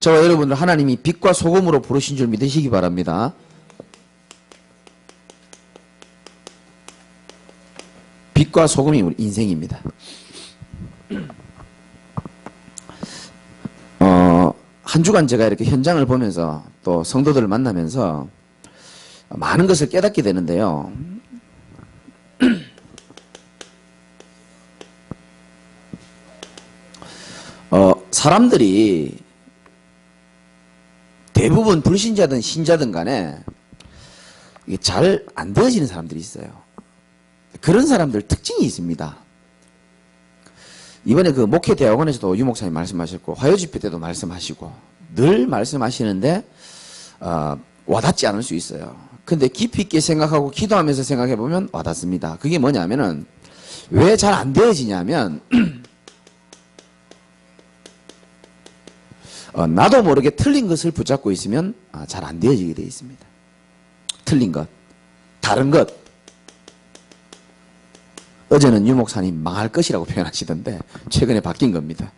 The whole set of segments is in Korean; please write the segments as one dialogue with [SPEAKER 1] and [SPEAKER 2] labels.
[SPEAKER 1] 저와 여러분들 하나님이 빛과 소금으로 부르신 줄 믿으시기 바랍니다. 빛과 소금이 우리 인생입니다. 한 주간 제가 이렇게 현장을 보면서 또 성도들을 만나면서 많은 것을 깨닫게 되는데요. 사람들이 대부분 불신자든 신자든 간에 잘 안 되어지는 사람들이 있어요. 그런 사람들 특징이 있습니다. 이번에 그 목회대학원에서도 유 목사님 말씀하셨고 화요집회 때도 말씀하시고 늘 말씀하시는데 와닿지 않을 수 있어요. 근데 깊이 있게 생각하고 기도하면서 생각해 보면 와닿습니다. 그게 뭐냐면은 왜 잘 안 되어지냐면 나도 모르게 틀린 것을 붙잡고 있으면 잘 안 되어지게 되어 있습니다. 틀린 것, 다른 것. 어제는 유 목사님 망할 것이라고 표현하시던데 최근에 바뀐 겁니다.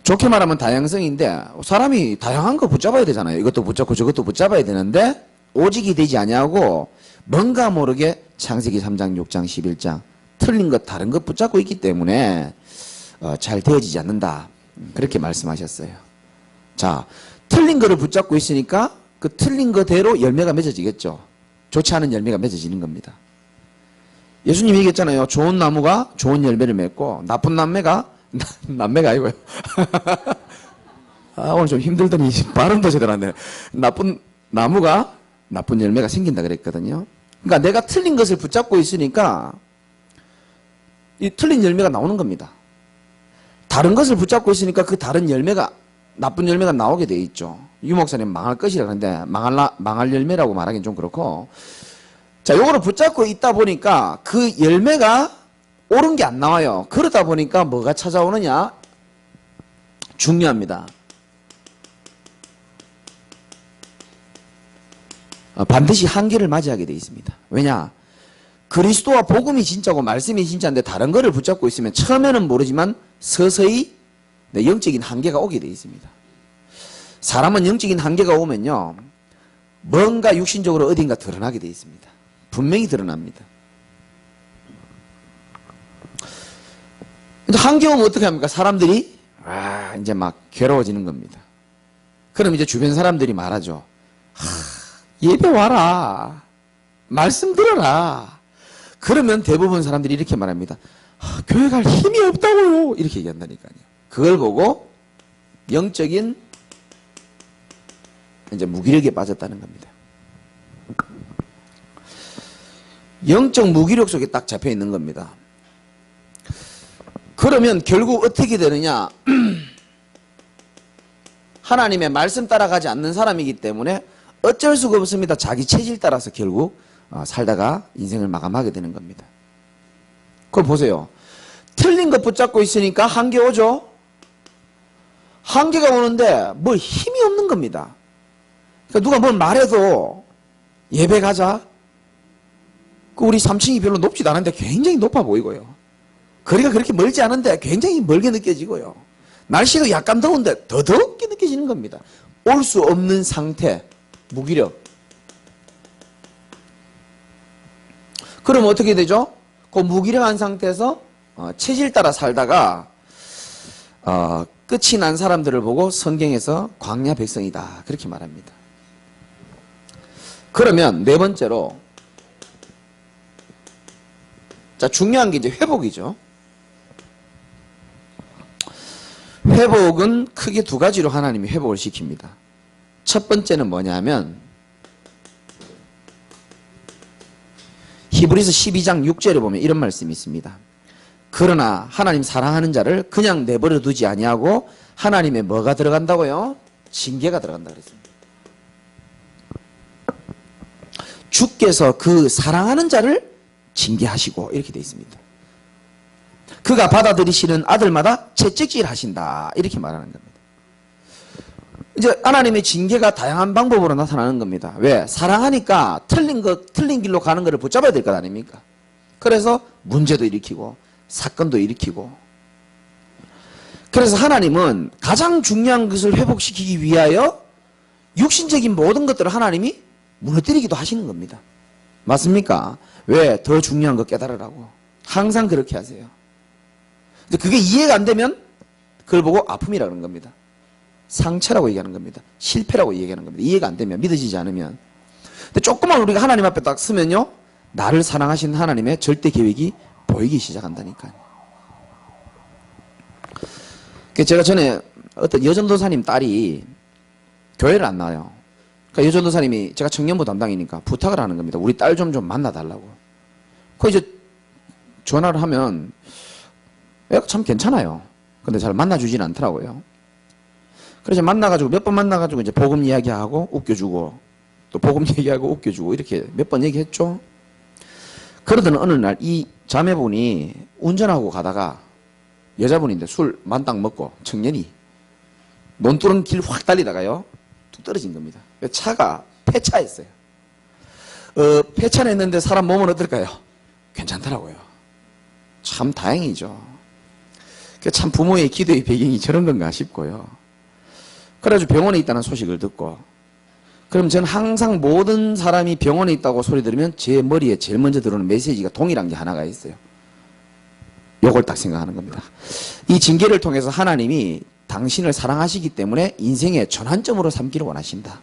[SPEAKER 1] 좋게 말하면 다양성인데 사람이 다양한 거 붙잡아야 되잖아요. 이것도 붙잡고 저것도 붙잡아야 되는데 오직이 되지 아니하고 뭔가 모르게 창세기 3장, 6장, 11장 틀린 것, 다른 것 붙잡고 있기 때문에 잘 되어지지 않는다. 그렇게 말씀하셨어요. 자, 틀린 거를 붙잡고 있으니까 그 틀린 거대로 열매가 맺어지겠죠. 좋지 않은 열매가 맺어지는 겁니다. 예수님이 얘기했잖아요. 좋은 나무가 좋은 열매를 맺고 나쁜 남매가 남매가 아니고요. 오늘 좀 힘들더니 발음도 제대로 안 되네. 나쁜 나무가 나쁜 열매가 생긴다 그랬거든요. 그러니까 내가 틀린 것을 붙잡고 있으니까 이 틀린 열매가 나오는 겁니다. 다른 것을 붙잡고 있으니까 그 다른 열매가 나쁜 열매가 나오게 돼 있죠. 유 목사님 망할 것이라 그러는데 망할 열매라고 말하기는 좀 그렇고, 자, 요거를 붙잡고 있다 보니까 그 열매가 옳은 게 안 나와요. 그러다 보니까 뭐가 찾아오느냐? 중요합니다. 반드시 한계를 맞이하게 돼 있습니다. 왜냐? 그리스도와 복음이 진짜고 말씀이 진짜인데 다른 거를 붙잡고 있으면 처음에는 모르지만 서서히 영적인 한계가 오게 돼 있습니다. 사람은 영적인 한계가 오면요, 뭔가 육신적으로 어딘가 드러나게 돼 있습니다. 분명히 드러납니다. 한계 오면 어떻게 합니까? 사람들이 이제 막 괴로워지는 겁니다. 그럼 이제 주변 사람들이 말하죠. 예배 와라. 말씀 들어라. 그러면 대부분 사람들이 이렇게 말합니다. 교회 갈 힘이 없다고요. 이렇게 얘기한다니까요. 그걸 보고 영적인 이제 무기력에 빠졌다는 겁니다. 영적 무기력 속에 딱 잡혀 있는 겁니다. 그러면 결국 어떻게 되느냐? 하나님의 말씀 따라가지 않는 사람이기 때문에 어쩔 수가 없습니다. 자기 체질 따라서 결국 살다가 인생을 마감하게 되는 겁니다. 그걸 보세요. 틀린 것 붙잡고 있으니까 한계 오죠? 한계가 오는데 뭘 힘이 없는 겁니다. 그러니까 누가 뭘 말해도 예배 가자. 우리 3층이 별로 높지도 않은데 굉장히 높아 보이고요. 거리가 그렇게 멀지 않은데 굉장히 멀게 느껴지고요. 날씨가 약간 더운데 더 덥게 느껴지는 겁니다. 올 수 없는 상태, 무기력. 그럼 어떻게 되죠? 그 무기력한 상태에서 체질 따라 살다가 끝이 난 사람들을 보고 성경에서 광야 백성이다 그렇게 말합니다. 그러면 네 번째로, 자, 중요한 게 이제 회복이죠. 회복은 크게 두 가지로 하나님이 회복을 시킵니다. 첫 번째는 뭐냐면 히브리서 12장 6절에 보면 이런 말씀이 있습니다. 그러나 하나님 사랑하는 자를 그냥 내버려 두지 아니하고 하나님의 뭐가 들어간다고요? 징계가 들어간다 그랬습니다. 주께서 그 사랑하는 자를 징계하시고 이렇게 되어 있습니다. 그가 받아들이시는 아들마다 채찍질 하신다 이렇게 말하는 겁니다. 이제 하나님의 징계가 다양한 방법으로 나타나는 겁니다. 왜? 사랑하니까 틀린 길로 가는 것을 붙잡아야 될 것 아닙니까? 그래서 문제도 일으키고 사건도 일으키고, 그래서 하나님은 가장 중요한 것을 회복시키기 위하여 육신적인 모든 것들을 하나님이 무너뜨리기도 하시는 겁니다. 맞습니까? 왜? 더 중요한 거 깨달으라고. 항상 그렇게 하세요. 근데 그게 이해가 안 되면 그걸 보고 아픔이라 그러는 겁니다. 상처라고 얘기하는 겁니다. 실패라고 얘기하는 겁니다. 이해가 안 되면, 믿어지지 않으면. 근데 조금만 우리가 하나님 앞에 딱 서면요, 나를 사랑하신 하나님의 절대 계획이 보이기 시작한다니까요. 제가 전에 어떤 여전도사님 딸이 교회를 안 나와요. 그러니까 여전도사님이 제가 청년부 담당이니까 부탁을 하는 겁니다. 우리 딸 좀 만나달라고. 그 이제 전화를 하면 애가 참 괜찮아요. 근데 잘 만나주지는 않더라고요. 그래서 만나가지고 몇 번 만나가지고 이제 복음 이야기하고 웃겨주고 또 복음 얘기하고 웃겨주고 이렇게 몇 번 얘기했죠. 그러던 어느 날 이 자매분이 운전하고 가다가 여자분인데 술 만땅 먹고 청년이 논두렁 길 확 달리다가요 뚝 떨어진 겁니다. 차가 폐차했어요. 폐차했는데 사람 몸은 어떨까요? 괜찮더라고요. 참 다행이죠. 참 부모의 기도의 배경이 저런 건가 싶고요. 그래가지고 병원에 있다는 소식을 듣고, 그럼 저는 항상 모든 사람이 병원에 있다고 소리 들으면 제 머리에 제일 먼저 들어오는 메시지가 동일한 게 하나가 있어요. 요걸 딱 생각하는 겁니다. 이 징계를 통해서 하나님이 당신을 사랑하시기 때문에 인생의 전환점으로 삼기를 원하신다.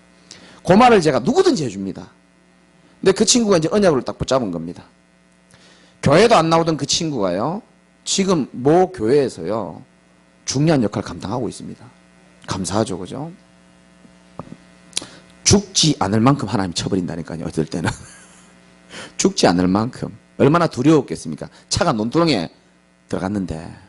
[SPEAKER 1] 그 말을 제가 누구든지 해줍니다. 근데 그 친구가 이제 언약을 딱 붙잡은 겁니다. 교회도 안 나오던 그 친구가요, 지금 모 교회에서요, 중요한 역할을 감당하고 있습니다. 감사하죠, 그죠? 죽지 않을 만큼 하나님 쳐버린다니까요, 어떨 때는. 죽지 않을 만큼. 얼마나 두려웠겠습니까? 차가 논두렁에 들어갔는데.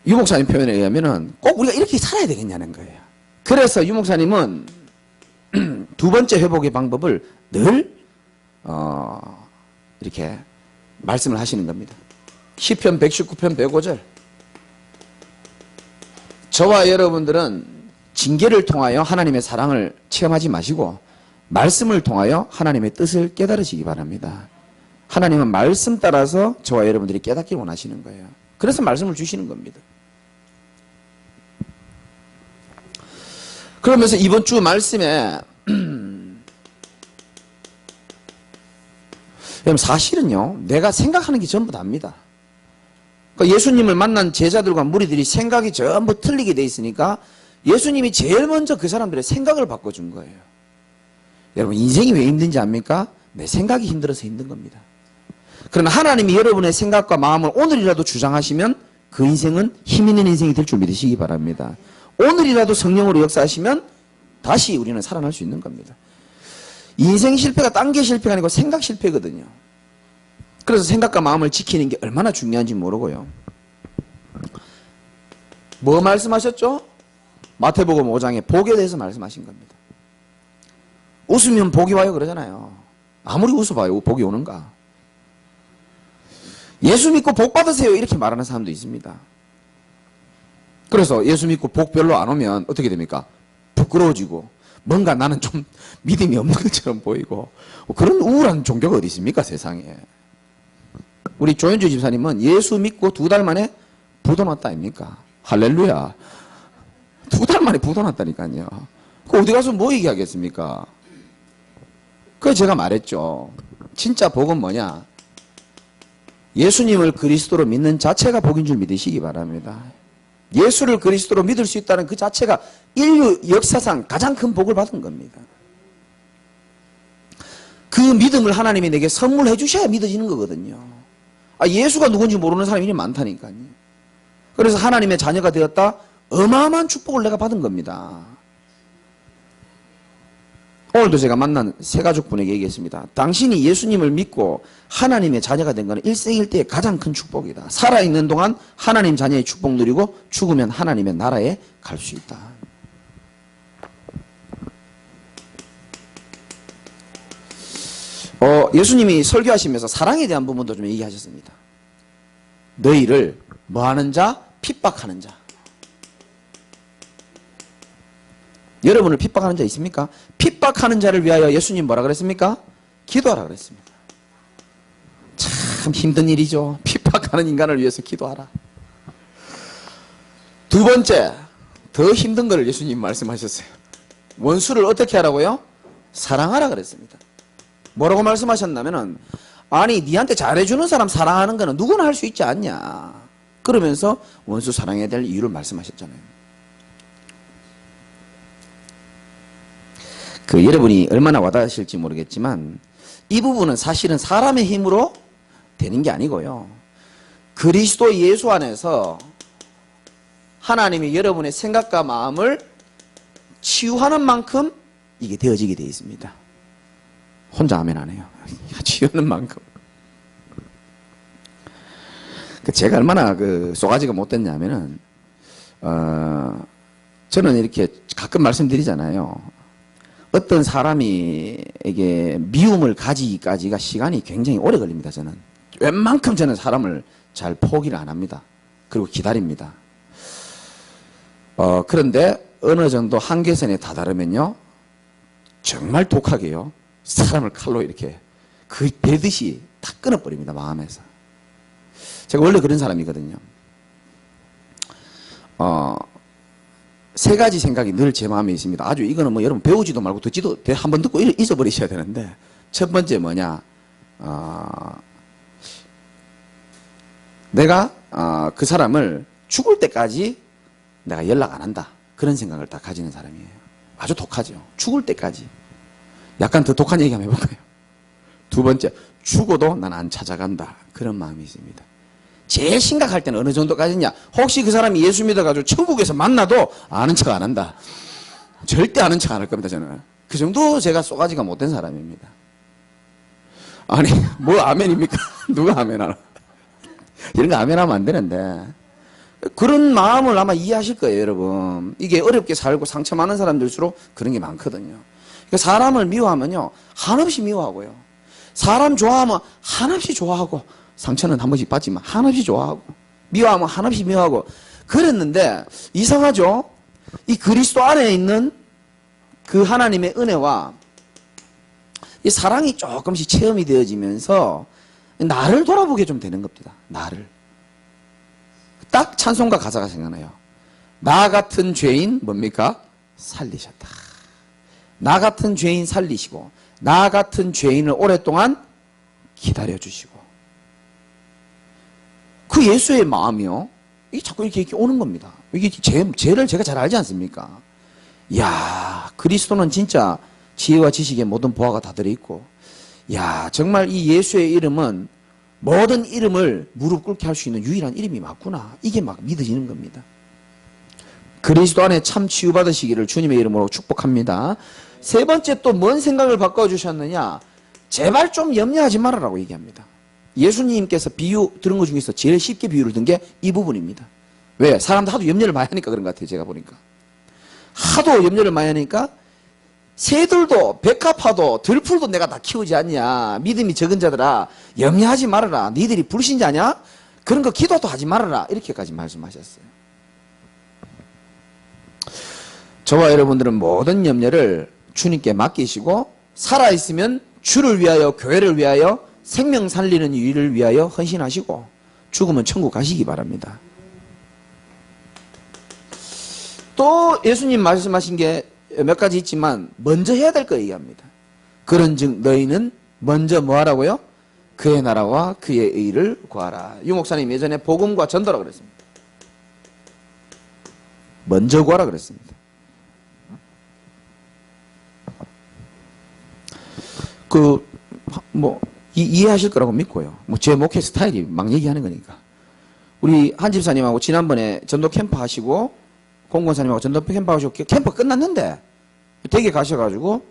[SPEAKER 1] 유 목사님 표현에 의하면은 꼭 우리가 이렇게 살아야 되겠냐는 거예요. 그래서 유 목사님은 두 번째 회복의 방법을 늘, 이렇게 말씀을 하시는 겁니다. 시편 119편 105절. 저와 여러분들은 징계를 통하여 하나님의 사랑을 체험하지 마시고 말씀을 통하여 하나님의 뜻을 깨달으시기 바랍니다. 하나님은 말씀 따라서 저와 여러분들이 깨닫기 원하시는 거예요. 그래서 말씀을 주시는 겁니다. 그러면서 이번 주 말씀에 사실은요, 내가 생각하는 게 전부 다입니다. 그러니까 예수님을 만난 제자들과 무리들이 생각이 전부 틀리게 돼 있으니까 예수님이 제일 먼저 그 사람들의 생각을 바꿔준 거예요. 여러분, 인생이 왜 힘든지 압니까? 내 생각이 힘들어서 힘든 겁니다. 그러나 하나님이 여러분의 생각과 마음을 오늘이라도 주장하시면 그 인생은 힘 있는 인생이 될 줄 믿으시기 바랍니다. 오늘이라도 성령으로 역사하시면 다시 우리는 살아날 수 있는 겁니다. 인생 실패가 딴 게 실패가 아니고 생각 실패거든요. 그래서 생각과 마음을 지키는 게 얼마나 중요한지 모르고요. 뭐 말씀하셨죠? 마태복음 5장에 복에 대해서 말씀하신 겁니다. 웃으면 복이 와요 그러잖아요. 아무리 웃어봐요 복이 오는가. 예수 믿고 복 받으세요 이렇게 말하는 사람도 있습니다. 그래서 예수 믿고 복 별로 안 오면 어떻게 됩니까? 부끄러워지고 뭔가 나는 좀 믿음이 없는 것처럼 보이고, 그런 우울한 종교가 어디 있습니까 세상에. 우리 조현주 집사님은 예수 믿고 2달 만에 부도 났다 아닙니까? 할렐루야. 2달 만에 부도 났다니까요. 그 어디 가서 뭐 얘기하겠습니까? 그래서 제가 말했죠. 진짜 복은 뭐냐? 예수님을 그리스도로 믿는 자체가 복인 줄 믿으시기 바랍니다. 예수를 그리스도로 믿을 수 있다는 그 자체가 인류 역사상 가장 큰 복을 받은 겁니다. 그 믿음을 하나님이 내게 선물해 주셔야 믿어지는 거거든요. 예수가 누군지 모르는 사람이 많다니까요. 그래서 하나님의 자녀가 되었다, 어마어마한 축복을 내가 받은 겁니다. 오늘도 제가 만난 새가족분에게 얘기했습니다. 당신이 예수님을 믿고 하나님의 자녀가 된 것은 일생일대의 가장 큰 축복이다. 살아있는 동안 하나님 자녀의 축복 누리고 죽으면 하나님의 나라에 갈 수 있다. 예수님이 설교하시면서 사랑에 대한 부분도 좀 얘기하셨습니다. 너희를 뭐하는 자? 핍박하는 자. 여러분을 핍박하는 자 있습니까? 핍박하는 자를 위하여 예수님 뭐라 그랬습니까? 기도하라 그랬습니다. 참 힘든 일이죠. 핍박하는 사랑하는 인간을 위해서 기도하라. 두 번째, 더 힘든 걸 예수님 말씀하셨어요. 원수를 어떻게 하라고요? 사랑하라 그랬습니다. 뭐라고 말씀하셨냐면은, 아니 니한테 잘해주는 사람 사랑하는 거는 누구나 할 수 있지 않냐. 그러면서 원수 사랑해야 될 이유를 말씀하셨잖아요. 여러분이 얼마나 와닿으실지 모르겠지만 이 부분은 사실은 사람의 힘으로 되는 게 아니고요, 그리스도 예수 안에서 하나님이 여러분의 생각과 마음을 치유하는 만큼 이게 되어지게 되어 있습니다. 혼자 아멘 안 해요. 치유하는 만큼. 제가 얼마나 쏘가지가 못됐냐면은, 저는 이렇게 가끔 말씀드리잖아요. 어떤 사람에게 미움을 가지기까지가 시간이 굉장히 오래 걸립니다, 저는. 웬만큼 저는 사람을 잘 포기를 안 합니다. 그리고 기다립니다. 그런데 어느 정도 한계선에 다다르면요, 정말 독하게요, 사람을 칼로 이렇게 베듯이 다 끊어버립니다, 마음에서. 제가 원래 그런 사람이거든요. 세 가지 생각이 늘 제 마음에 있습니다. 아주 이거는 뭐 여러분 배우지도 말고 듣지도, 한번 듣고 잊어버리셔야 되는데, 첫 번째 뭐냐, 내가 그 사람을 죽을 때까지 내가 연락 안 한다, 그런 생각을 딱 가지는 사람이에요. 아주 독하죠. 죽을 때까지. 약간 더 독한 얘기 한번 해볼까요? 두 번째, 죽어도 난 안 찾아간다, 그런 마음이 있습니다. 제일 심각할 때는 어느 정도까지냐, 혹시 그 사람이 예수 믿어가지고 천국에서 만나도 아는 척 안 한다. 절대 아는 척 안 할 겁니다, 저는. 그 정도 제가 쏘가지가 못된 사람입니다. 아니 뭐 아멘입니까? 누가 아멘하나? 이런 거 아멘하면 안 되는데, 그런 마음을 아마 이해하실 거예요, 여러분. 이게 어렵게 살고 상처 많은 사람들일수록 그런 게 많거든요. 그러니까 사람을 미워하면요, 한없이 미워하고요, 사람 좋아하면 한없이 좋아하고, 상처는 한 번씩 받지만 한없이 좋아하고, 미워하면 한없이 미워하고, 그랬는데 이상하죠? 이 그리스도 안에 있는 그 하나님의 은혜와 이 사랑이 조금씩 체험이 되어지면서 나를 돌아보게 좀 되는 겁니다. 나를. 딱 찬송가 가사가 생각나요. 나 같은 죄인 뭡니까? 살리셨다. 나 같은 죄인 살리시고, 나 같은 죄인을 오랫동안 기다려주시고, 그 예수의 마음이요, 이게 자꾸 이렇게 오는 겁니다. 이게 죄를 제가 잘 알지 않습니까? 이야, 그리스도는 진짜 지혜와 지식의 모든 보화가 다 들어있고, 야, 정말 이 예수의 이름은 모든 이름을 무릎 꿇게 할 수 있는 유일한 이름이 맞구나, 이게 막 믿어지는 겁니다. 그리스도 안에 참 치유받으시기를 주님의 이름으로 축복합니다. 세 번째, 또 뭔 생각을 바꿔주셨느냐, 제발 좀 염려하지 말아라고 얘기합니다. 예수님께서 비유 들은 것 중에서 제일 쉽게 비유를 든 게 이 부분입니다. 왜? 사람들 하도 염려를 많이 하니까 그런 것 같아요. 제가 보니까 하도 염려를 많이 하니까, 새들도 백합화도 들풀도 내가 다 키우지 않냐, 믿음이 적은 자들아 염려하지 말아라, 니들이 불신자냐, 그런 거 기도도 하지 말아라, 이렇게까지 말씀하셨어요. 저와 여러분들은 모든 염려를 주님께 맡기시고, 살아있으면 주를 위하여, 교회를 위하여, 생명 살리는 일을 위하여 헌신하시고, 죽으면 천국 가시기 바랍니다. 또 예수님 말씀하신 게 몇 가지 있지만 먼저 해야 될 거 얘기합니다. 그런즉 너희는 먼저 뭐 하라고요? 그의 나라와 그의 의를 구하라. 유 목사님 예전에 복음과 전도라 그랬습니다. 먼저 구하라 그랬습니다. 이해하실 거라고 믿고요. 제 목회 스타일이 막 얘기하는 거니까. 우리 한 집사님하고 지난번에 전도 캠프 하시고, 공권사님하고 전도 캠프 하시고, 캠프 끝났는데 댁에 가셔가지고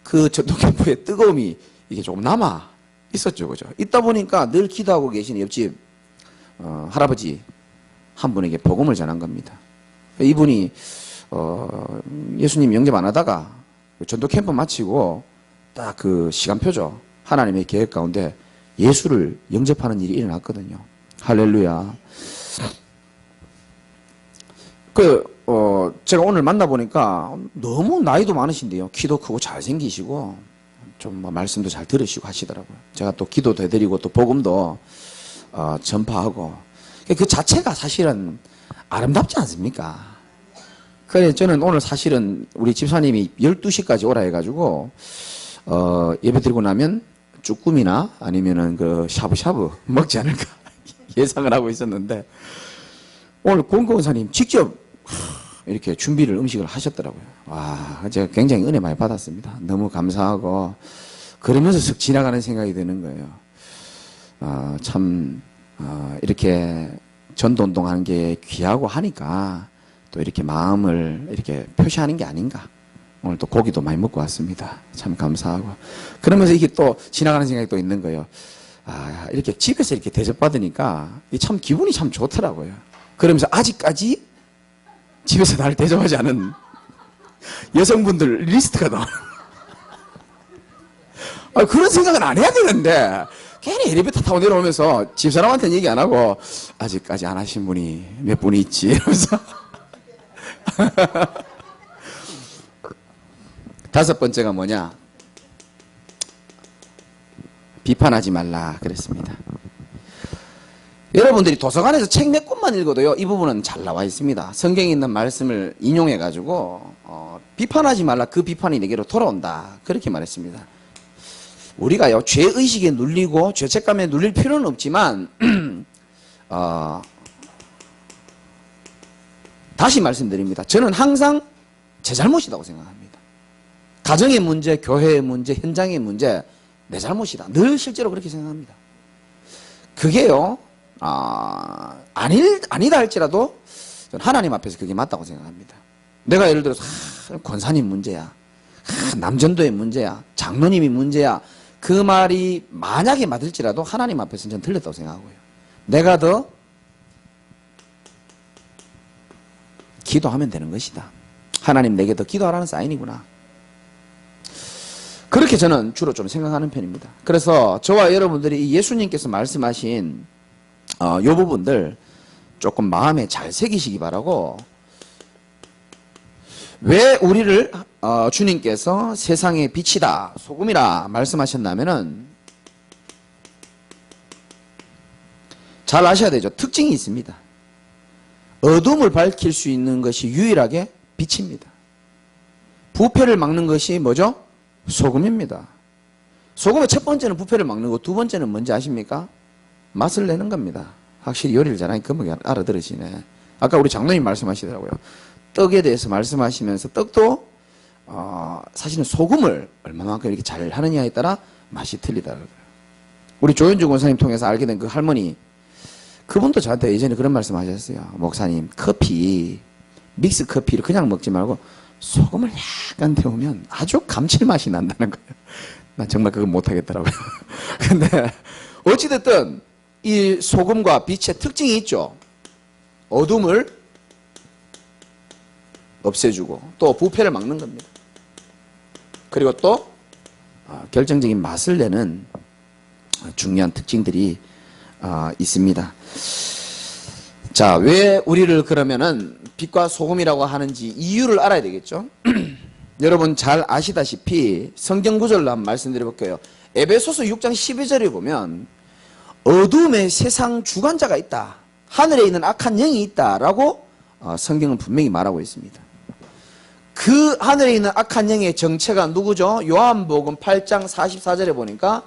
[SPEAKER 1] 그 전도 캠프의 뜨거움이 이게 조금 남아 있었죠, 그죠? 있다 보니까 늘 기도하고 계신 옆집 할아버지 한 분에게 복음을 전한 겁니다. 이분이 예수님 영접 안 하다가 전도 캠프 마치고 딱 그 시간표죠, 하나님의 계획 가운데 예수를 영접하는 일이 일어났거든요. 할렐루야. 제가 오늘 만나보니까 너무 나이도 많으신데요, 키도 크고 잘생기시고, 좀 말씀도 잘 들으시고 하시더라고요. 제가 또 기도도 해드리고 또 복음도 전파하고 그 자체가 사실은 아름답지 않습니까? 그래 저는 오늘 사실은 우리 집사님이 12시까지 오라 해가지고 예배 드리고 나면 쭈꾸미나 아니면은 그 샤브샤브 먹지 않을까 예상을 하고 있었는데 오늘 공공사님 직접 이렇게 준비를 음식을 하셨더라고요. 와, 제가 굉장히 은혜 많이 받았습니다. 너무 감사하고 그러면서 슥 지나가는 생각이 드는 거예요. 이렇게 전도운동하는 게 귀하고 하니까 또 이렇게 마음을 이렇게 표시하는 게 아닌가. 오늘 또 고기도 많이 먹고 왔습니다. 참 감사하고. 그러면서 이게 또 지나가는 생각이 또 있는 거예요. 이렇게 집에서 이렇게 대접받으니까 참 기분이 참 좋더라고요. 그러면서 아직까지 집에서 나를 대접하지 않은 여성분들 리스트가 나와요. 그런 생각은 안 해야 되는데 괜히 엘리베이터 타고 내려오면서 집사람한테는 얘기 안 하고 아직까지 안 하신 분이 몇 분이 있지 이러면서 다섯 번째가 뭐냐? 비판하지 말라 그랬습니다. 여러분들이 도서관에서 책 몇 권만 읽어도요 이 부분은 잘 나와 있습니다. 성경에 있는 말씀을 인용해 가지고 비판하지 말라 그 비판이 내게로 돌아온다 그렇게 말했습니다. 우리가요 죄의식에 눌리고 죄책감에 눌릴 필요는 없지만 다시 말씀드립니다. 저는 항상 제 잘못이라고 생각합니다. 가정의 문제, 교회의 문제, 현장의 문제 내 잘못이다. 늘 실제로 그렇게 생각합니다. 그게요 아니다 할지라도 하나님 앞에서 그게 맞다고 생각합니다. 내가 예를 들어서 권사님 문제야, 남전도의 문제야, 장로님이 문제야 그 말이 만약에 맞을지라도 하나님 앞에서는 저는 틀렸다고 생각하고요. 내가 더 기도하면 되는 것이다. 하나님 내게 더 기도하라는 사인이구나. 그렇게 저는 주로 좀 생각하는 편입니다. 그래서 저와 여러분들이 예수님께서 말씀하신 이 부분들 조금 마음에 잘 새기시기 바라고 왜 우리를 주님께서 세상의 빛이다 소금이라 말씀하셨냐면은 잘 아셔야 되죠. 특징이 있습니다. 어둠을 밝힐 수 있는 것이 유일하게 빛입니다. 부패를 막는 것이 뭐죠? 소금입니다. 소금의 첫 번째는 부패를 막는 거, 두 번째는 뭔지 아십니까? 맛을 내는 겁니다. 확실히 요리를 잘하니 금방 알아들으시네. 아까 우리 장로님 말씀하시더라고요. 떡에 대해서 말씀하시면서 떡도 사실은 소금을 얼마만큼 이렇게 잘 하느냐에 따라 맛이 틀리더라고요. 우리 조현주 권사님 통해서 알게 된 그 할머니 그분도 저한테 예전에 그런 말씀 하셨어요. 목사님 커피 믹스 커피를 그냥 먹지 말고 소금을 약간 데우면 아주 감칠맛이 난다는 거예요. 난 정말 그거 못하겠더라고요. 근데 어찌됐든 이 소금과 빛의 특징이 있죠. 어둠을 없애주고 또 부패를 막는 겁니다. 그리고 또 결정적인 맛을 내는 중요한 특징들이 있습니다. 자, 왜 우리를 그러면은 빛과 소금이라고 하는지 이유를 알아야 되겠죠. 여러분 잘 아시다시피 성경 구절로 한번 말씀드려볼게요. 에베소서 6장 12절에 보면 어둠의 세상 주관자가 있다. 하늘에 있는 악한 영이 있다라고 성경은 분명히 말하고 있습니다. 그 하늘에 있는 악한 영의 정체가 누구죠? 요한복음 8장 44절에 보니까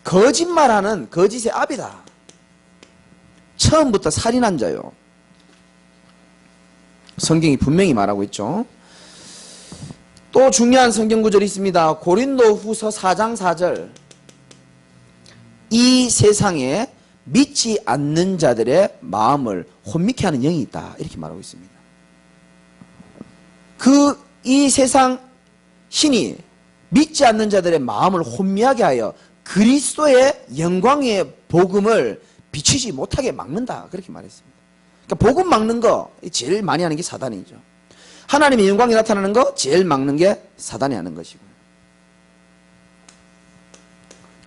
[SPEAKER 1] 거짓말하는 거짓의 압이다. 처음부터 살인한 자요. 성경이 분명히 말하고 있죠. 또 중요한 성경 구절이 있습니다. 고린도후서 4장 4절. 이 세상에 믿지 않는 자들의 마음을 혼미케 하는 영이 있다. 이렇게 말하고 있습니다. 이 세상 신이 믿지 않는 자들의 마음을 혼미하게 하여 그리스도의 영광의 복음을 비추지 못하게 막는다. 그렇게 말했습니다. 그러니까 복음 막는 거 제일 많이 하는 게 사단이죠. 하나님의 영광이 나타나는 거 제일 막는 게 사단이 하는 것이고요.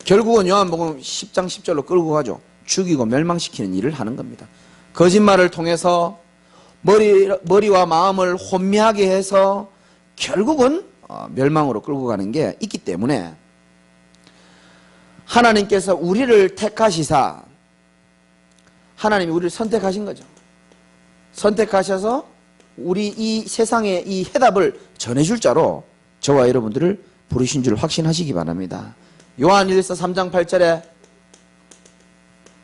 [SPEAKER 1] 결국은 요한복음 10장 10절로 끌고 가죠. 죽이고 멸망시키는 일을 하는 겁니다. 거짓말을 통해서 머리와 마음을 혼미하게 해서 결국은 멸망으로 끌고 가는 게 있기 때문에 하나님께서 우리를 택하시사 하나님이 우리를 선택하신 거죠. 선택하셔서 우리 이 세상에 이 해답을 전해줄 자로 저와 여러분들을 부르신 줄 확신하시기 바랍니다. 요한 1서 3장 8절에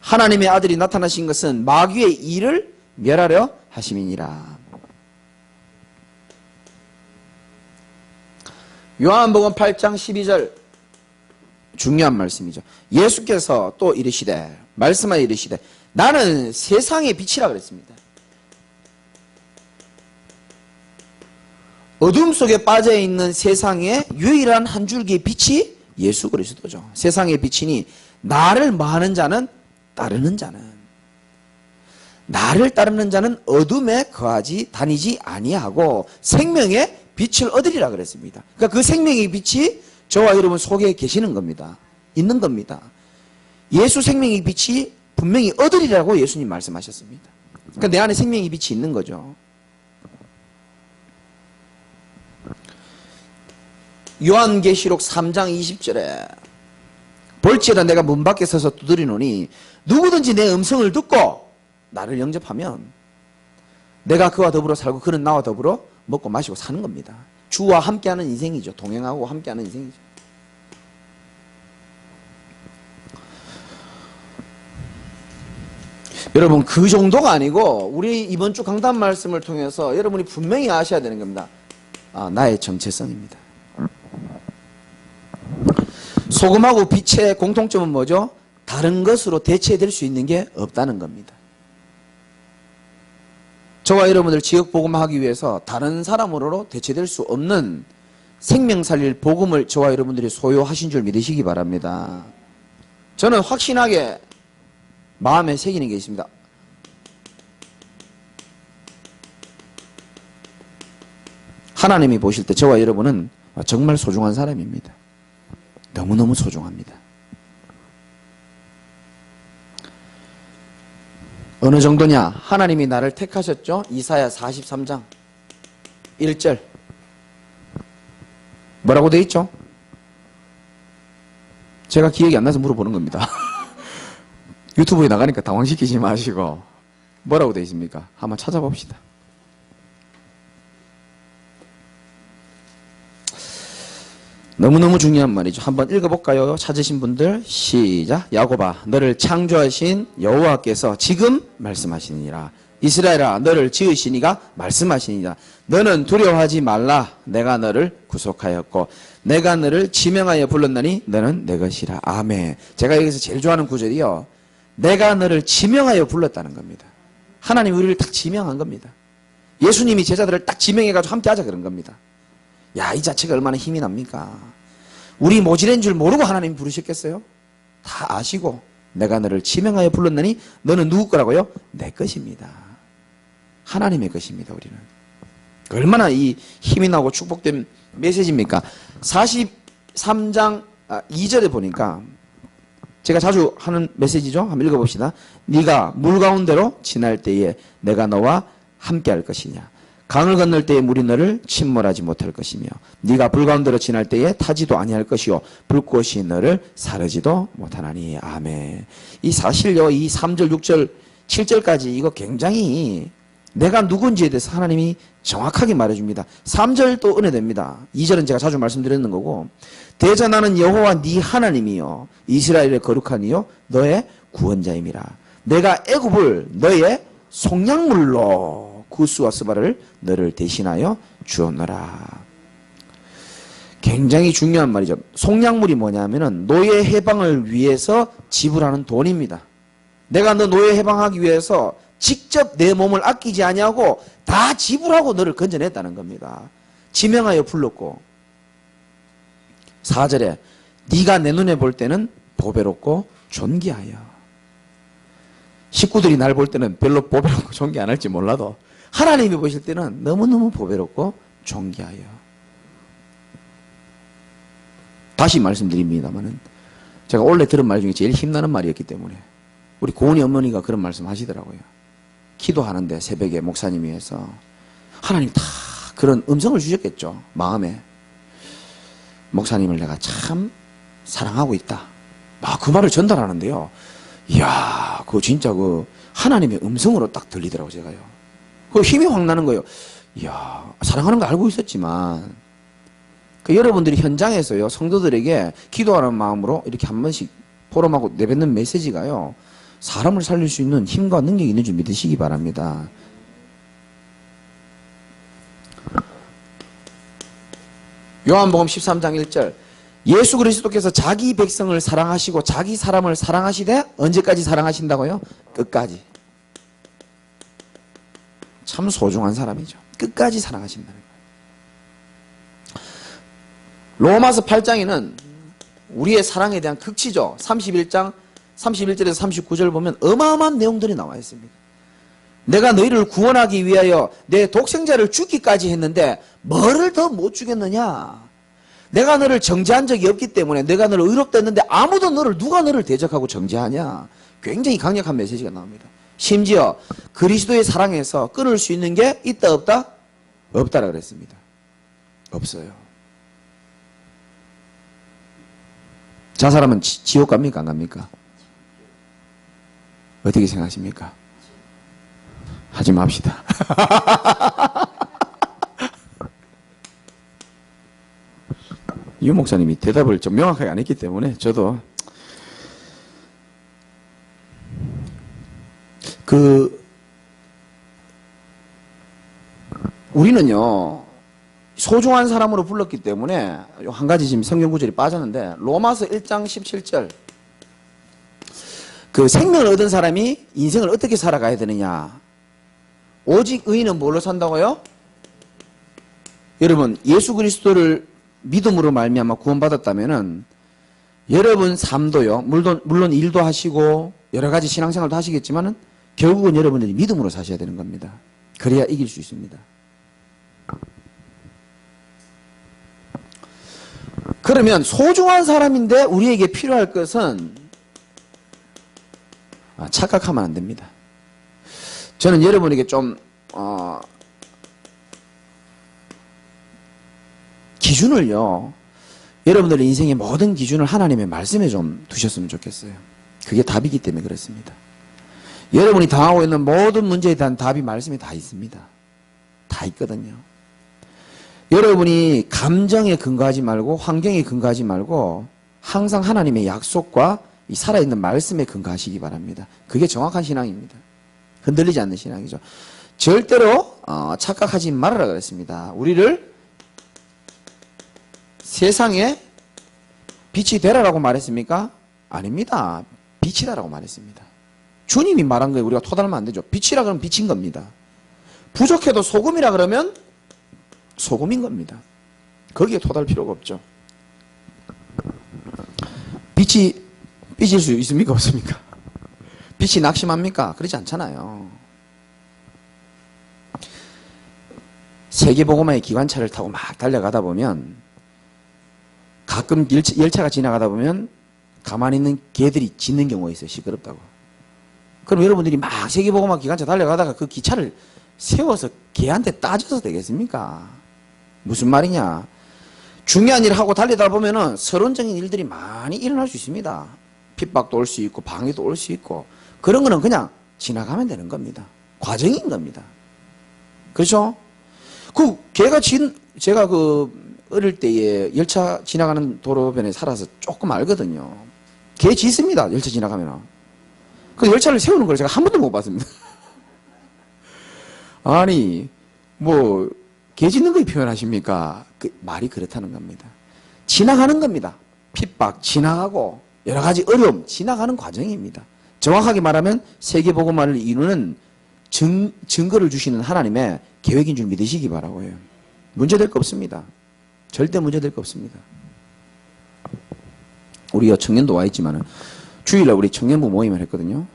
[SPEAKER 1] 하나님의 아들이 나타나신 것은 마귀의 일을 멸하려 하심이니라. 요한복음 8장 12절 중요한 말씀이죠. 예수께서 또 이르시되 말씀하여 이르시되 나는 세상의 빛이라 그랬습니다. 어둠 속에 빠져있는 세상의 유일한 한 줄기의 빛이 예수 그리스도죠. 세상의 빛이니 나를 망하는 자는 따르는 자는 나를 따르는 자는 어둠에 거하지 다니지 아니하고 생명의 빛을 얻으리라 그랬습니다. 그러니까 그 생명의 빛이 저와 여러분 속에 계시는 겁니다. 있는 겁니다. 예수 생명의 빛이 분명히 얻으리라고 예수님 말씀하셨습니다. 그러니까 내 안에 생명의 빛이 있는 거죠. 요한계시록 3장 20절에 볼지어다 내가 문 밖에 서서 두드리노니 누구든지 내 음성을 듣고 나를 영접하면 내가 그와 더불어 살고 그는 나와 더불어 먹고 마시고 사는 겁니다. 주와 함께하는 인생이죠. 동행하고 함께하는 인생이죠. 여러분 그 정도가 아니고 우리 이번 주 강단 말씀을 통해서 여러분이 분명히 아셔야 되는 겁니다. 나의 정체성입니다. 소금하고 빛의 공통점은 뭐죠? 다른 것으로 대체될 수 있는 게 없다는 겁니다. 저와 여러분들 지역 복음하기 위해서 다른 사람으로 대체될 수 없는 생명 살릴 복음을 저와 여러분들이 소유하신 줄 믿으시기 바랍니다. 저는 확신하게 마음에 새기는 게 있습니다. 하나님이 보실 때 저와 여러분은 정말 소중한 사람입니다. 너무너무 소중합니다. 어느 정도냐? 하나님이 나를 택하셨죠? 이사야 43장 1절 뭐라고 돼 있죠? 제가 기억이 안 나서 물어보는 겁니다. 유튜브에 나가니까 당황시키지 마시고 뭐라고 돼 있습니까? 한번 찾아봅시다. 너무너무 중요한 말이죠. 한번 읽어볼까요? 찾으신 분들 시작. 야곱아 너를 창조하신 여호와께서 지금 말씀하시니라. 이스라엘아 너를 지으시니가 말씀하시니라. 너는 두려워하지 말라. 내가 너를 구속하였고 내가 너를 지명하여 불렀나니 너는 내 것이라. 아멘. 제가 여기서 제일 좋아하는 구절이요. 내가 너를 지명하여 불렀다는 겁니다. 하나님이 우리를 딱 지명한 겁니다. 예수님이 제자들을 딱 지명해가지고 함께 하자 그런 겁니다. 야, 이 자체가 얼마나 힘이 납니까? 우리 모질인 줄 모르고 하나님 부르셨겠어요? 다 아시고 내가 너를 지명하여 불렀느니 너는 누구 거라고요? 내 것입니다. 하나님의 것입니다. 우리는. 얼마나 이 힘이 나고 축복된 메시지입니까? 43장 2절에 보니까 제가 자주 하는 메시지죠. 한번 읽어봅시다. 네가 물 가운데로 지날 때에 내가 너와 함께 할 것이냐. 강을 건널 때에 물이 너를 침몰하지 못할 것이며 네가 불 가운데로 지날 때에 타지도 아니할 것이요 불꽃이 너를 사르지도 못하나니. 아멘. 이 사실요 이 3절 6절 7절까지 이거 굉장히 내가 누군지에 대해서 하나님이 정확하게 말해줍니다. 3절도 은혜됩니다. 2절은 제가 자주 말씀드렸는 거고 대저 나는 여호와 네 하나님이요 이스라엘의 거룩한 이요 너의 구원자임이라. 내가 애굽을 너의 속량물로 구스와 스바를 너를 대신하여 주었노라. 굉장히 중요한 말이죠. 속량물이 뭐냐면은 노예 해방을 위해서 지불하는 돈입니다. 내가 너 노예 해방하기 위해서 직접 내 몸을 아끼지 아니하고 다 지불하고 너를 건져냈다는 겁니다. 지명하여 불렀고 4절에 네가 내 눈에 볼 때는 보배롭고 존귀하여. 식구들이 날 볼 때는 별로 보배롭고 존귀 안 할지 몰라도 하나님이 보실 때는 너무너무 보배롭고 존귀하여. 다시 말씀드립니다만은 제가 원래 들은 말 중에 제일 힘나는 말이었기 때문에 우리 고은이 어머니가 그런 말씀 하시더라고요. 기도하는데 새벽에 목사님이 해서 하나님 다 그런 음성을 주셨겠죠. 마음에. 목사님을 내가 참 사랑하고 있다. 그 말을 전달하는데요. 이야, 그거 진짜 그 하나님의 음성으로 딱 들리더라고, 제가요. 그 힘이 확 나는 거예요. 이야, 사랑하는 거 알고 있었지만, 그 여러분들이 현장에서요, 성도들에게 기도하는 마음으로 이렇게 한 번씩 포럼하고 내뱉는 메시지가요, 사람을 살릴 수 있는 힘과 능력이 있는 줄 믿으시기 바랍니다. 요한복음 13장 1절. 예수 그리스도께서 자기 백성을 사랑하시고 자기 사람을 사랑하시되 언제까지 사랑하신다고요? 끝까지. 참 소중한 사람이죠. 끝까지 사랑하신다는 거예요. 로마서 8장에는 우리의 사랑에 대한 극치죠. 31장 31절에서 39절 보면 어마어마한 내용들이 나와 있습니다. 내가 너희를 구원하기 위하여 내 독생자를 죽기까지 했는데 뭐를 더 못 주겠느냐. 내가 너를 정죄한 적이 없기 때문에 내가 너를 의롭다 했는데 아무도 누가 너를 대적하고 정죄하냐. 굉장히 강력한 메시지가 나옵니다. 심지어 그리스도의 사랑에서 끊을 수 있는 게 있다 없다? 없다라 그랬습니다. 없어요. 자 사람은 지옥 갑니까 안 갑니까? 어떻게 생각하십니까? 하지 맙시다. 유 목사님이 대답을 좀 명확하게 안 했기 때문에 저도 우리는요 소중한 사람으로 불렀기 때문에 한 가지 지금 성경 구절이 빠졌는데 로마서 1장 17절 그 생명을 얻은 사람이 인생을 어떻게 살아가야 되느냐. 오직 의인은 뭘로 산다고요? 여러분 예수 그리스도를 믿음으로 말미암아 구원받았다면은 여러분 삶도요 물론 일도 하시고 여러 가지 신앙생활도 하시겠지만은 결국은 여러분들이 믿음으로 사셔야 되는 겁니다. 그래야 이길 수 있습니다. 그러면 소중한 사람인데 우리에게 필요할 것은 착각하면 안 됩니다. 저는 여러분에게 좀 기준을요 여러분들의 인생의 모든 기준을 하나님의 말씀에 좀 두셨으면 좋겠어요. 그게 답이기 때문에 그렇습니다. 여러분이 당하고 있는 모든 문제에 대한 답이 말씀에 다 있습니다. 다 있거든요. 여러분이 감정에 근거하지 말고 환경에 근거하지 말고 항상 하나님의 약속과 이 살아있는 말씀에 근거하시기 바랍니다. 그게 정확한 신앙입니다. 흔들리지 않는 신앙이죠. 절대로 착각하지 말아라 그랬습니다. 우리를 세상에 빛이 되라라고 말했습니까? 아닙니다. 빛이다라고 말했습니다. 주님이 말한 거에 우리가 토달면 안 되죠. 빛이라 그러면 빛인 겁니다. 부족해도 소금이라 그러면 소금인 겁니다. 거기에 토달 필요가 없죠. 빛이 삐질 수 있습니까? 없습니까? 빛이 낙심합니까? 그러지 않잖아요. 세계보고마의 기관차를 타고 막 달려가다 보면 가끔 열차가 지나가다 보면 가만히 있는 개들이 짖는 경우가 있어요. 시끄럽다고. 그럼 여러분들이 막 세계보고마 기관차 달려가다가 그 기차를 세워서 개한테 따져서 되겠습니까? 무슨 말이냐? 중요한 일을 하고 달리다 보면은 서론적인 일들이 많이 일어날 수 있습니다. 핍박도 올 수 있고 방해도 올 수 있고 그런 거는 그냥 지나가면 되는 겁니다. 과정인 겁니다. 그렇죠? 제가 어릴 때에 열차 지나가는 도로변에 살아서 조금 알거든요. 개 짖습니다. 열차 지나가면. 그 열차를 세우는 걸 제가 한 번도 못 봤습니다. 아니 개 짖는 거 표현하십니까? 그 말이 그렇다는 겁니다. 지나가는 겁니다. 핍박 지나가고 여러 가지 어려움 지나가는 과정입니다. 정확하게 말하면 세계복음화를 이루는 증거를 주시는 하나님의 계획인 줄 믿으시기 바라고요. 문제될 거 없습니다. 절대 문제될 거 없습니다. 우리가 청년도 와 있지만은 주일날 우리 청년부 모임을 했거든요.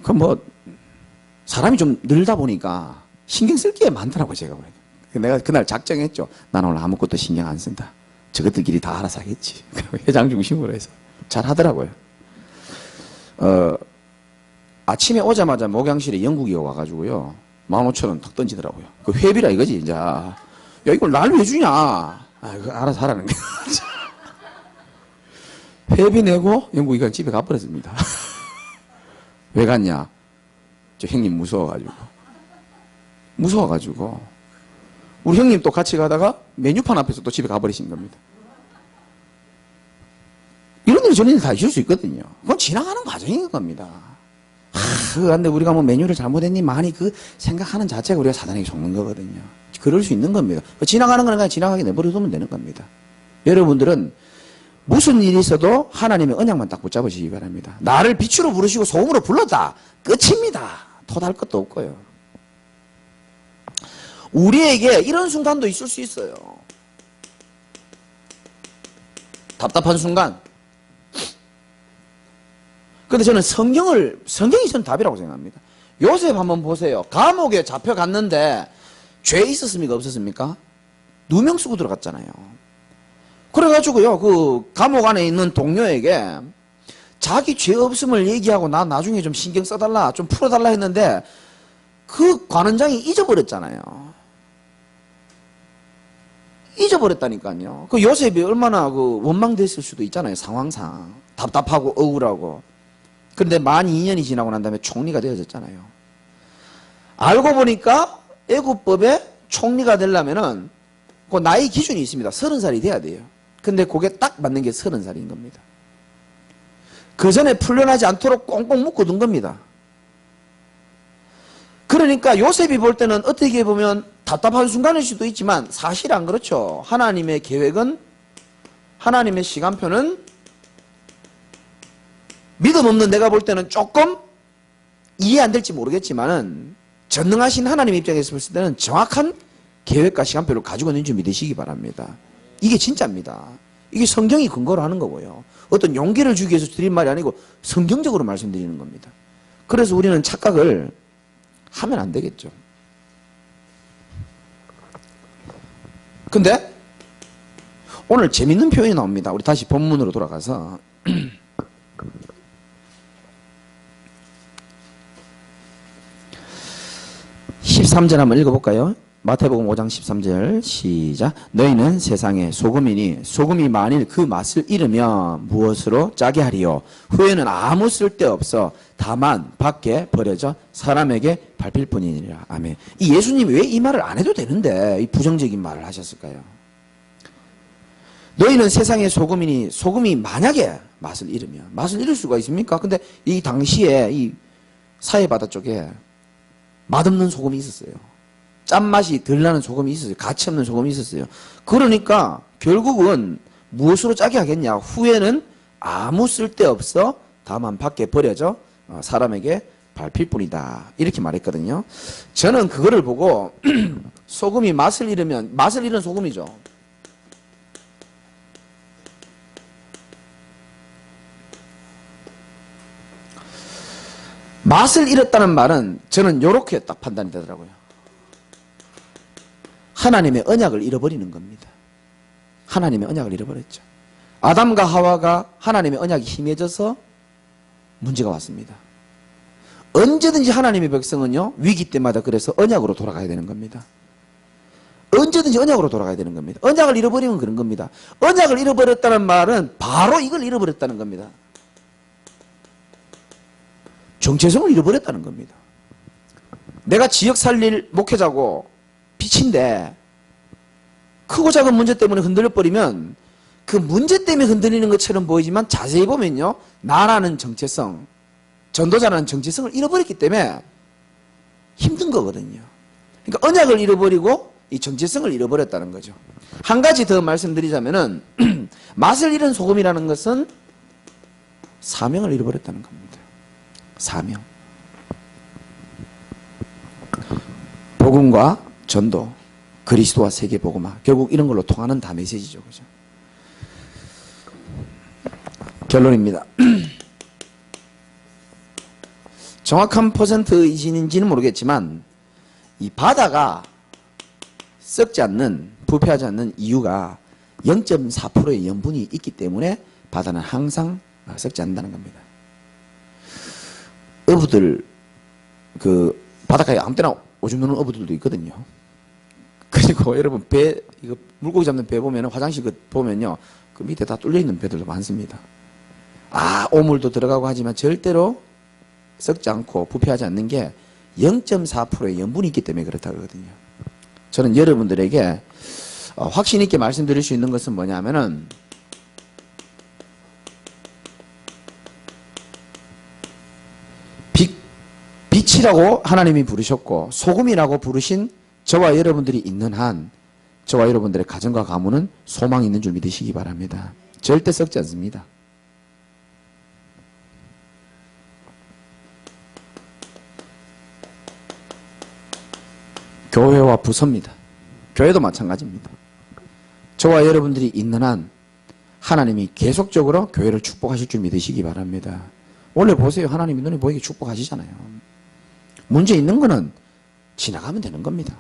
[SPEAKER 1] 그럼 사람이 좀 늘다 보니까 신경 쓸 게 많더라고요, 제가. 내가 그날 작정했죠. 나는 오늘 아무것도 신경 안 쓴다. 저것들끼리 다 알아서 하겠지. 회장 중심으로 해서. 잘 하더라고요. 아침에 오자마자 목양실에 영국이 와가지고요. 15,000원 탁 던지더라고요. 그 회비라 이거지, 이제. 야, 이걸 날 왜 주냐? 그거 알아서 하라는 거야. 회비 내고 영국이가 집에 가버렸습니다. 왜 갔냐? 저 형님 무서워가지고 우리 형님 또 같이 가다가 메뉴판 앞에서 또 집에 가버리신 겁니다. 이런 일이 저런 일 다 있을 수 있거든요. 그건 지나가는 과정인 겁니다. 근데 우리가 뭐 메뉴를 잘못했니 많이 그 생각하는 자체가 우리가 사단에게 속는 거거든요. 그럴 수 있는 겁니다. 지나가는 거는 그냥 지나가게 내버려두면 되는 겁니다. 여러분들은 무슨 일이 있어도 하나님의 언약만 딱 붙잡으시기 바랍니다. 나를 빛으로 부르시고 소금으로 불렀다. 끝입니다. 더 달 것도 없고요. 우리에게 이런 순간도 있을 수 있어요. 답답한 순간. 근데 저는 성경이 저는 답이라고 생각합니다. 요셉 한번 보세요. 감옥에 잡혀갔는데 죄 있었습니까? 없었습니까? 누명 쓰고 들어갔잖아요. 그래가지고요, 그 감옥 안에 있는 동료에게 자기 죄 없음을 얘기하고 나 나중에 좀 신경 써달라, 좀 풀어달라 했는데 그 관원장이 잊어버렸잖아요. 잊어버렸다니까요. 그 요셉이 얼마나 그 원망됐을 수도 있잖아요. 상황상. 답답하고 억울하고. 그런데 만 2년이 지나고 난 다음에 총리가 되어졌잖아요. 알고 보니까 애국법에 총리가 되려면은 그 나이 기준이 있습니다. 30살이 돼야 돼요. 근데 그게 딱 맞는 게 30살인 겁니다. 그 전에 풀려나지 않도록 꽁꽁 묶어둔 겁니다. 그러니까 요셉이 볼 때는 어떻게 보면 답답한 순간일 수도 있지만 사실 안 그렇죠. 하나님의 계획은, 하나님의 시간표는 믿음 없는 내가 볼 때는 조금 이해 안 될지 모르겠지만은 전능하신 하나님 입장에서 봤을 때는 정확한 계획과 시간표를 가지고 있는 줄 믿으시기 바랍니다. 이게 진짜입니다. 이게 성경이 근거로 하는 거고요. 어떤 용기를 주기 위해서 드린 말이 아니고 성경적으로 말씀드리는 겁니다. 그래서 우리는 착각을 하면 안 되겠죠. 근데 오늘 재밌는 표현이 나옵니다. 우리 다시 본문으로 돌아가서 13절 한번 읽어볼까요? 마태복음 5장 13절 시작. 너희는 세상의 소금이니 소금이 만일 그 맛을 잃으면 무엇으로 짜게 하리요? 후에는 아무 쓸데없어 다만 밖에 버려져 사람에게 밟힐 뿐이니라. 아멘. 이 예수님이 왜 이 말을 안 해도 되는데 이 부정적인 말을 하셨을까요? 너희는 세상의 소금이니 소금이 만약에 맛을 잃으면, 맛을 잃을 수가 있습니까? 근데 이 당시에 이 사해바다 쪽에 맛없는 소금이 있었어요. 짠맛이 덜 나는 소금이 있었어요. 가치 없는 소금이 있었어요. 그러니까 결국은 무엇으로 짜게 하겠냐? 후에는 아무 쓸데없어 다만 밖에 버려져 사람에게 밟힐 뿐이다. 이렇게 말했거든요. 저는 그거를 보고 소금이 맛을 잃으면, 맛을 잃은 소금이죠. 맛을 잃었다는 말은 저는 이렇게 딱 판단이 되더라고요. 하나님의 언약을 잃어버리는 겁니다. 하나님의 언약을 잃어버렸죠. 아담과 하와가 하나님의 언약이 희미해져서 문제가 왔습니다. 언제든지 하나님의 백성은요, 위기 때마다 그래서 언약으로 돌아가야 되는 겁니다. 언제든지 언약으로 돌아가야 되는 겁니다. 언약을 잃어버리면 그런 겁니다. 언약을 잃어버렸다는 말은 바로 이걸 잃어버렸다는 겁니다. 정체성을 잃어버렸다는 겁니다. 내가 지역 살릴 목회자고 빛인데 크고 작은 문제 때문에 흔들려버리면 그 문제 때문에 흔들리는 것처럼 보이지만 자세히 보면요, 나라는 정체성, 전도자라는 정체성을 잃어버렸기 때문에 힘든 거거든요. 그러니까 언약을 잃어버리고 이 정체성을 잃어버렸다는 거죠. 한 가지 더 말씀드리자면은 맛을 잃은 소금이라는 것은 사명을 잃어버렸다는 겁니다. 사명. 복음과 전도, 그리스도와 세계 복음화, 결국 이런 걸로 통하는 다 메시지죠. 그죠? 결론입니다. 정확한 퍼센트이지는지는 모르겠지만 이 바다가 썩지 않는, 부패하지 않는 이유가 0.4%의 염분이 있기 때문에 바다는 항상 썩지 않는다는 겁니다. 어부들, 그 바닷가에 아무 때나 오줌 누는 어부들도 있거든요. 그리고 여러분 배, 이거 물고기 잡는 배 보면 화장실 그 보면요, 그 밑에 다 뚫려 있는 배들도 많습니다. 오물도 들어가고 하지만 절대로 썩지 않고 부패하지 않는 게 0.4%의 염분이 있기 때문에 그렇다고 하거든요. 저는 여러분들에게 확신 있게 말씀드릴 수 있는 것은 뭐냐면은 빛이라고 하나님이 부르셨고 소금이라고 부르신 저와 여러분들이 있는 한 저와 여러분들의 가정과 가문은 소망이 있는 줄 믿으시기 바랍니다. 절대 썩지 않습니다. 교회와 부서입니다. 교회도 마찬가지입니다. 저와 여러분들이 있는 한 하나님이 계속적으로 교회를 축복하실 줄 믿으시기 바랍니다. 원래 보세요. 하나님이 눈에 보이게 축복하시잖아요. 문제 있는 거는 지나가면 되는 겁니다.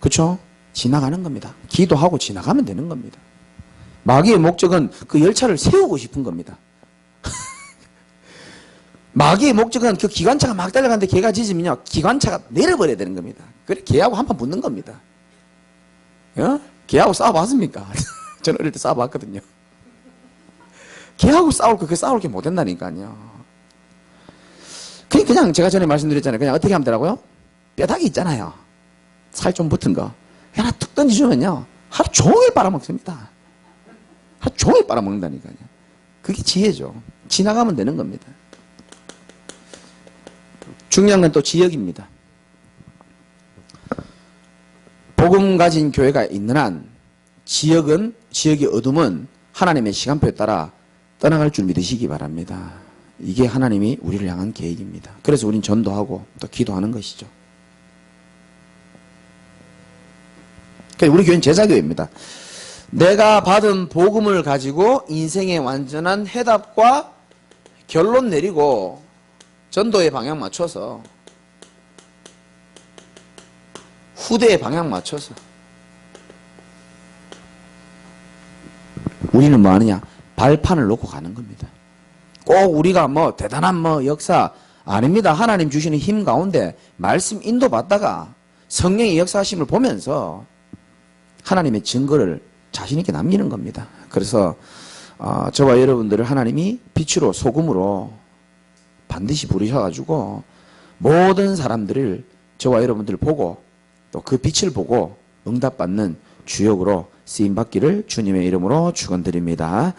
[SPEAKER 1] 그렇죠? 지나가는 겁니다. 기도하고 지나가면 되는 겁니다. 마귀의 목적은 그 열차를 세우고 싶은 겁니다. 마귀의 목적은 그 기관차가 막 달려가는데 걔가 짖으면요 기관차가 내려버려야 되는 겁니다. 그래 걔하고 한판 붙는 겁니다. 걔하고 싸워봤습니까? 저는 어릴 때 싸워봤거든요. 걔하고 싸울 게 못된다니까요. 그냥 제가 전에 말씀드렸잖아요. 그냥 어떻게 하면 되라고요? 뼈다귀 있잖아요. 살 좀 붙은 거. 하나 툭 던지주면요. 하루 종일 빨아먹습니다. 하루 종일 빨아먹는다니까요. 그게 지혜죠. 지나가면 되는 겁니다. 중요한 건 또 지역입니다. 복음 가진 교회가 있는 한 지역의 어둠은 하나님의 시간표에 따라 떠나갈 줄 믿으시기 바랍니다. 이게 하나님이 우리를 향한 계획입니다. 그래서 우린 전도하고 또 기도하는 것이죠. 우리 교회는 제자교회입니다. 내가 받은 복음을 가지고 인생의 완전한 해답과 결론 내리고 전도의 방향 맞춰서 후대의 방향 맞춰서 우리는 뭐 하느냐? 발판을 놓고 가는 겁니다. 꼭 우리가 뭐 대단한 뭐 역사 아닙니다. 하나님 주시는 힘 가운데 말씀 인도받다가 성령의 역사하심을 보면서 하나님의 증거를 자신 있게 남기는 겁니다. 그래서 저와 여러분들을 하나님이 빛으로 소금으로 반드시 부르셔가지고 모든 사람들을 저와 여러분들을 보고 또 그 빛을 보고 응답받는 주역으로 쓰임받기를 주님의 이름으로 축원드립니다.